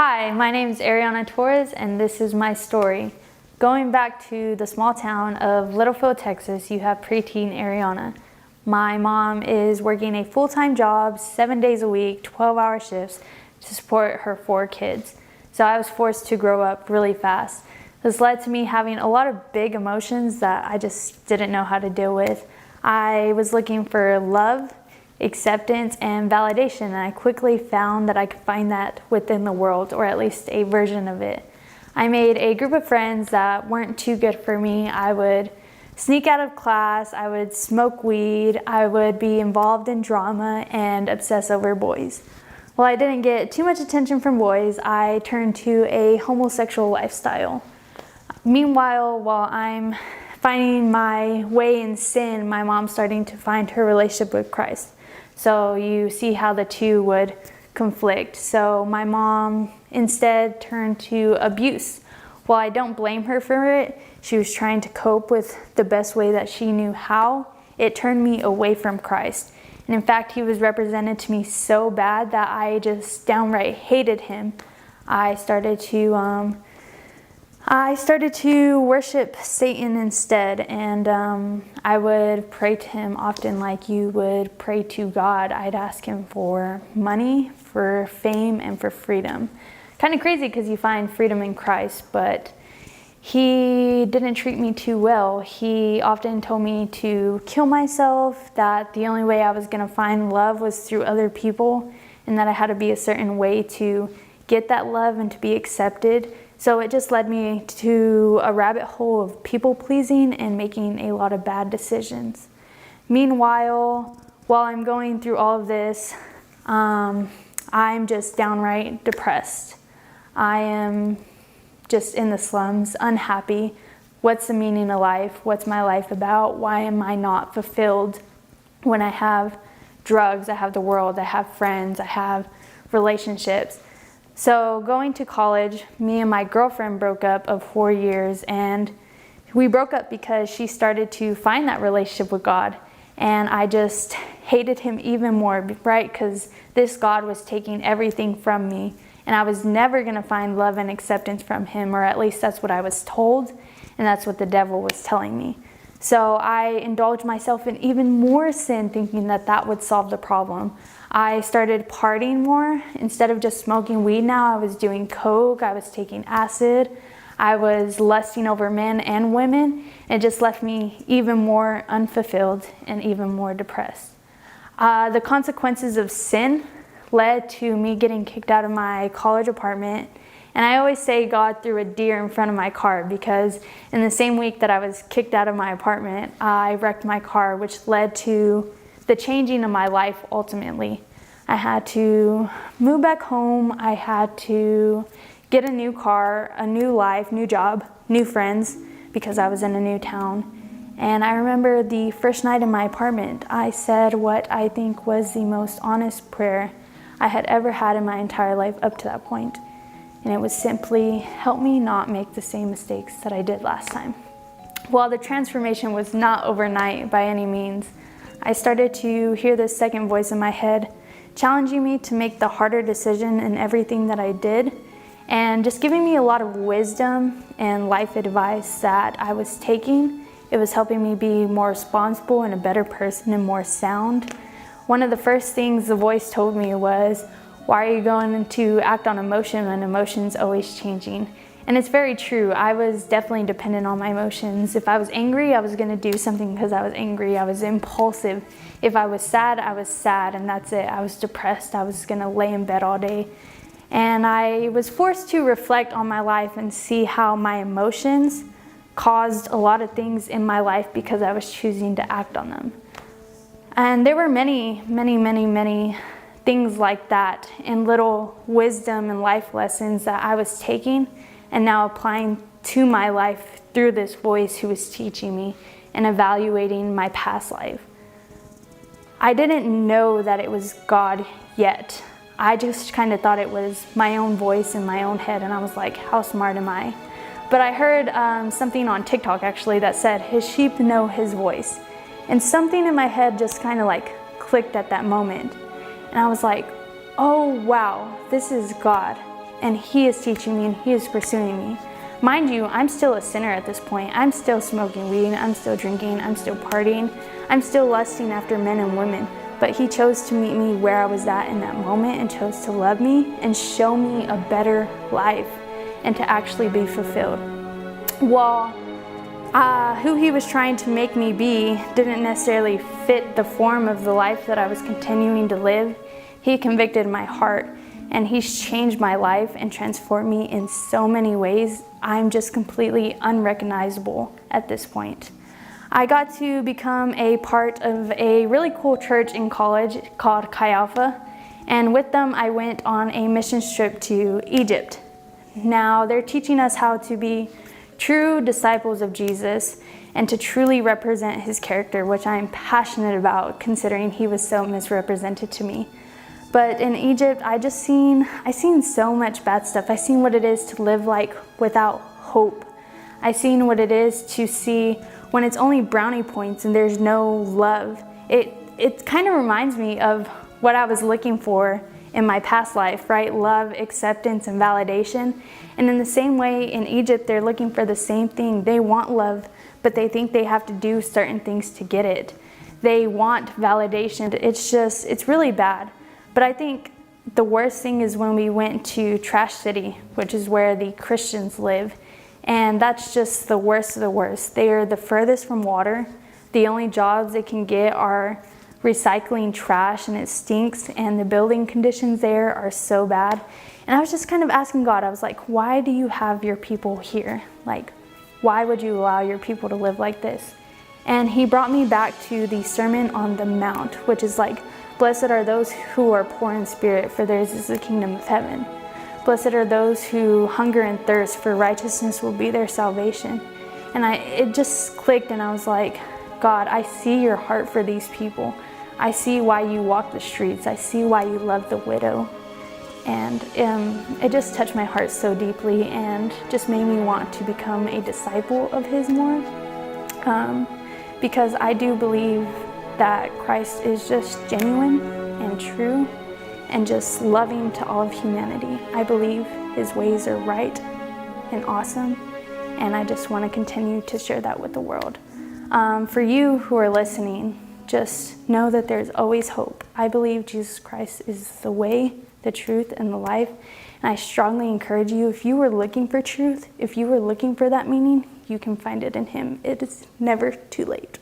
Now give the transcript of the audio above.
Hi, my name is Ariana Torres, and this is my story. Going back to the small town of Littlefield, Texas, you have preteen Ariana. My mom is working a full-time job, 7 days a week, 12-hour shifts to support her 4 kids. So I was forced to grow up really fast. This led to me having a lot of big emotions that I just didn't know how to deal with. I was looking for love, acceptance, and validation, and I quickly found that I could find that within the world, or at least a version of it. I made a group of friends that weren't too good for me. I would sneak out of class, I would smoke weed, I would be involved in drama and obsess over boys. While I didn't get too much attention from boys, I turned to a homosexual lifestyle. Meanwhile, while I'm finding my way in sin, my mom's starting to find her relationship with Christ. So you see how the two would conflict. So my mom instead turned to abuse. While I don't blame her for it, she was trying to cope with the best way that she knew how. It turned me away from Christ. And in fact, he was represented to me so bad that I just downright hated him. I started to worship Satan instead, and I would pray to him often like you would pray to God. I'd ask him for money, for fame, and for freedom. Kind of crazy because you find freedom in Christ, but he didn't treat me too well. He often told me to kill myself, that the only way I was going to find love was through other people, and that I had to be a certain way to get that love and to be accepted. So it just led me to a rabbit hole of people pleasing and making a lot of bad decisions. Meanwhile, while I'm going through all of this, I'm just downright depressed. I am just in the slums, unhappy. What's the meaning of life? What's my life about? Why am I not fulfilled when I have drugs, I have the world, I have friends, I have relationships? So going to college, me and my girlfriend broke up of 4 years, and we broke up because she started to find that relationship with God, and I just hated him even more, right? Because this God was taking everything from me, and I was never going to find love and acceptance from him, or at least that's what I was told, and that's what the devil was telling me. So I indulged myself in even more sin, thinking that that would solve the problem. I started partying more. Instead of just smoking weed now, I was doing coke, I was taking acid, I was lusting over men and women. It just left me even more unfulfilled and even more depressed. The consequences of sin led to me getting kicked out of my college apartment. And I always say God threw a deer in front of my car, because in the same week that I was kicked out of my apartment, I wrecked my car, which led to the changing of my life ultimately. I had to move back home. I had to get a new car, a new life, new job, new friends, because I was in a new town. And I remember the first night in my apartment, I said what I think was the most honest prayer I had ever had in my entire life up to that point. And it was simply, help me not make the same mistakes that I did last time. While the transformation was not overnight by any means, I started to hear this second voice in my head, challenging me to make the harder decision in everything that I did, and just giving me a lot of wisdom and life advice that I was taking. It was helping me be more responsible and a better person and more sound. One of the first things the voice told me was, why are you going to act on emotion when emotion's always changing? And it's very true. I was definitely dependent on my emotions. If I was angry, I was going to do something because I was angry. I was impulsive. If I was sad, and that's it. I was depressed. I was going to lay in bed all day. And I was forced to reflect on my life and see how my emotions caused a lot of things in my life because I was choosing to act on them. And there were many things like that, and little wisdom and life lessons that I was taking and now applying to my life through this voice who was teaching me and evaluating my past life. I didn't know that it was God yet. I just kind of thought it was my own voice in my own head, and I was like, how smart am I? But I heard something on TikTok actually that said, his sheep know his voice. And something in my head just kind of like clicked at that moment. And I was like, oh wow, this is God. and He is teaching me and He is pursuing me. Mind you, I'm still a sinner at this point. I'm still smoking weed, I'm still drinking, I'm still partying, I'm still lusting after men and women. But He chose to meet me where I was at in that moment and chose to love me and show me a better life and to actually be fulfilled. While who He was trying to make me be didn't necessarily fit the form of the life that I was continuing to live, He convicted my heart, and He's changed my life and transformed me in so many ways. I'm just completely unrecognizable at this point. I got to become a part of a really cool church in college called Chi Alpha, and with them I went on a mission trip to Egypt. Now they're teaching us how to be true disciples of Jesus and to truly represent His character, which I'm passionate about considering He was so misrepresented to me. But in Egypt, I seen so much bad stuff. I seen what it is to live like without hope. I seen what it is to see when it's only brownie points and there's no love. It kind of reminds me of what I was looking for in my past life, right? Love, acceptance, and validation. And in the same way, in Egypt, they're looking for the same thing. They want love, but they think they have to do certain things to get it. They want validation. It's really bad. But I think the worst thing is when we went to Trash City, which is where the Christians live. And that's just the worst of the worst. They are the furthest from water. The only jobs they can get are recycling trash, and it stinks, and the building conditions there are so bad. And I was just kind of asking God, I was like, why do you have your people here? Like, why would you allow your people to live like this? And He brought me back to the Sermon on the Mount, which is like, blessed are those who are poor in spirit, for theirs is the kingdom of heaven. Blessed are those who hunger and thirst, for righteousness will be their salvation. And it just clicked, and I was like, God, I see your heart for these people. I see why you walk the streets. I see why you love the widow. And it just touched my heart so deeply and just made me want to become a disciple of His more. Because I do believe that Christ is just genuine and true and just loving to all of humanity. I believe His ways are right and awesome, and I just want to continue to share that with the world. For you who are listening, just know that there's always hope. I believe Jesus Christ is the way, the truth, and the life, and I strongly encourage you, if you were looking for truth, if you were looking for that meaning, you can find it in Him. It is never too late.